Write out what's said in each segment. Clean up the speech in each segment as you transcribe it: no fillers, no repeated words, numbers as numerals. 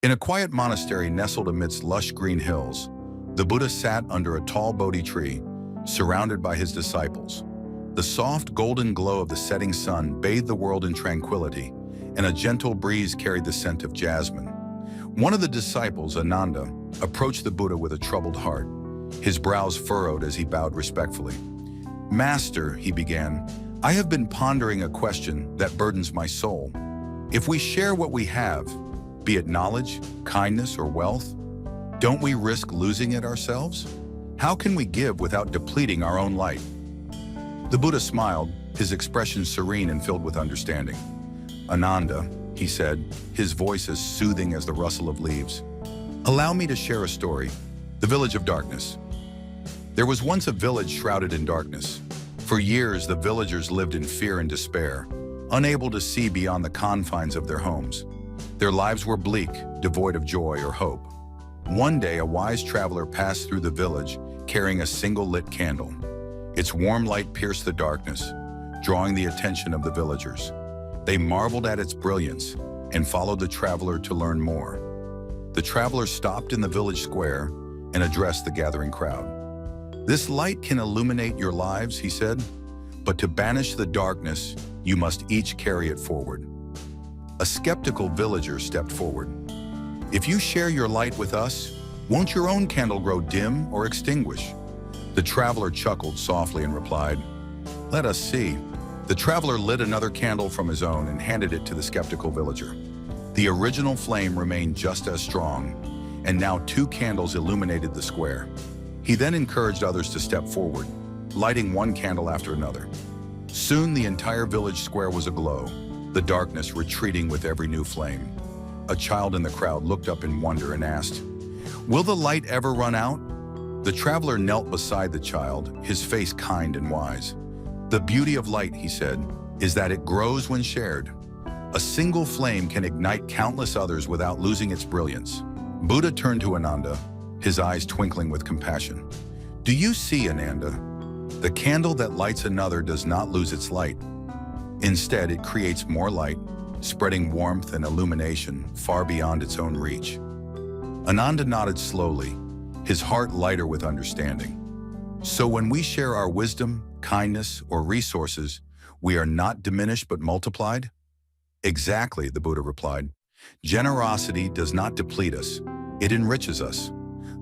In a quiet monastery nestled amidst lush green hills, the Buddha sat under a tall Bodhi tree, surrounded by his disciples. The soft golden glow of the setting sun bathed the world in tranquility, and a gentle breeze carried the scent of jasmine. One of the disciples, Ananda, approached the Buddha with a troubled heart, his brows furrowed as he bowed respectfully. "Master," he began, "I have been pondering a question that burdens my soul. If we share what we have, be it knowledge, kindness, or wealth, don't we risk losing it ourselves? How can we give without depleting our own light?" The Buddha smiled, his expression serene and filled with understanding. "Ananda," he said, his voice as soothing as the rustle of leaves, "allow me to share a story, the village of darkness. There was once a village shrouded in darkness. For years, the villagers lived in fear and despair, unable to see beyond the confines of their homes. Their lives were bleak, devoid of joy or hope. One day, a wise traveler passed through the village, carrying a single lit candle. Its warm light pierced the darkness, drawing the attention of the villagers. They marveled at its brilliance and followed the traveler to learn more. The traveler stopped in the village square and addressed the gathering crowd. "This light can illuminate your lives," he said, "but to banish the darkness, you must each carry it forward." A skeptical villager stepped forward. "If you share your light with us, won't your own candle grow dim or extinguish?" The traveler chuckled softly and replied, "Let us see." The traveler lit another candle from his own and handed it to the skeptical villager. The original flame remained just as strong, and now 2 candles illuminated the square. He then encouraged others to step forward, lighting one candle after another. Soon the entire village square was aglow, the darkness retreating with every new flame. A child in the crowd looked up in wonder and asked, "Will the light ever run out?" The traveler knelt beside the child, his face kind and wise. "The beauty of light," he said, "is that it grows when shared. A single flame can ignite countless others without losing its brilliance." Buddha turned to Ananda, his eyes twinkling with compassion. "Do you see, Ananda? The candle that lights another does not lose its light. Instead, it creates more light, spreading warmth and illumination far beyond its own reach." Ananda nodded slowly, his heart lighter with understanding. "So when we share our wisdom, kindness, or resources, we are not diminished but multiplied?" "Exactly," the Buddha replied. "Generosity does not deplete us, it enriches us.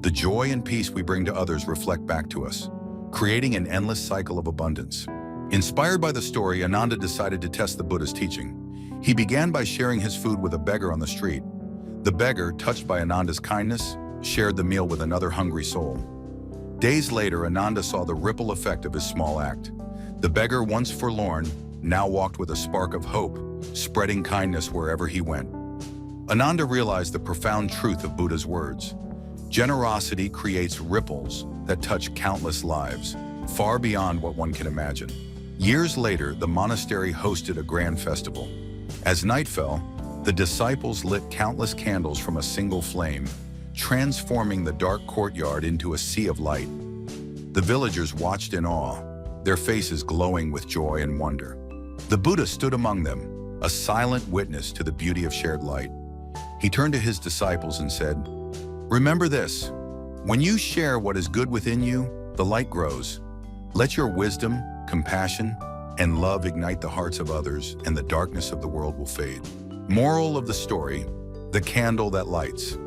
The joy and peace we bring to others reflect back to us, creating an endless cycle of abundance." Inspired by the story, Ananda decided to test the Buddha's teaching. He began by sharing his food with a beggar on the street. The beggar, touched by Ananda's kindness, shared the meal with another hungry soul. Days later, Ananda saw the ripple effect of his small act. The beggar, once forlorn, now walked with a spark of hope, spreading kindness wherever he went. Ananda realized the profound truth of Buddha's words. Generosity creates ripples that touch countless lives, far beyond what one can imagine. Years later, the monastery hosted a grand festival. As night fell, the disciples lit countless candles from a single flame, transforming the dark courtyard into a sea of light. The villagers watched in awe, their faces glowing with joy and wonder. The Buddha stood among them, a silent witness to the beauty of shared light. He turned to his disciples and said, "Remember this, when you share what is good within you, the light grows. Let your wisdom, compassion, and love ignite the hearts of others, and the darkness of the world will fade." Moral of the story, the candle that lights.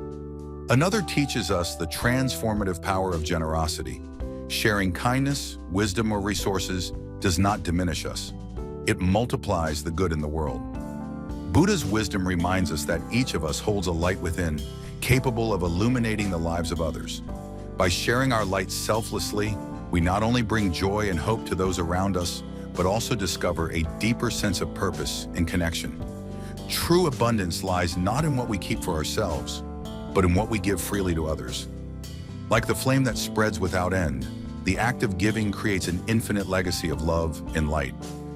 Another teaches us the transformative power of generosity. Sharing kindness, wisdom, or resources does not diminish us. It multiplies the good in the world. Buddha's wisdom reminds us that each of us holds a light within, capable of illuminating the lives of others. By sharing our light selflessly, we not only bring joy and hope to those around us, but also discover a deeper sense of purpose and connection. True abundance lies not in what we keep for ourselves, but in what we give freely to others. Like the flame that spreads without end, the act of giving creates an infinite legacy of love and light.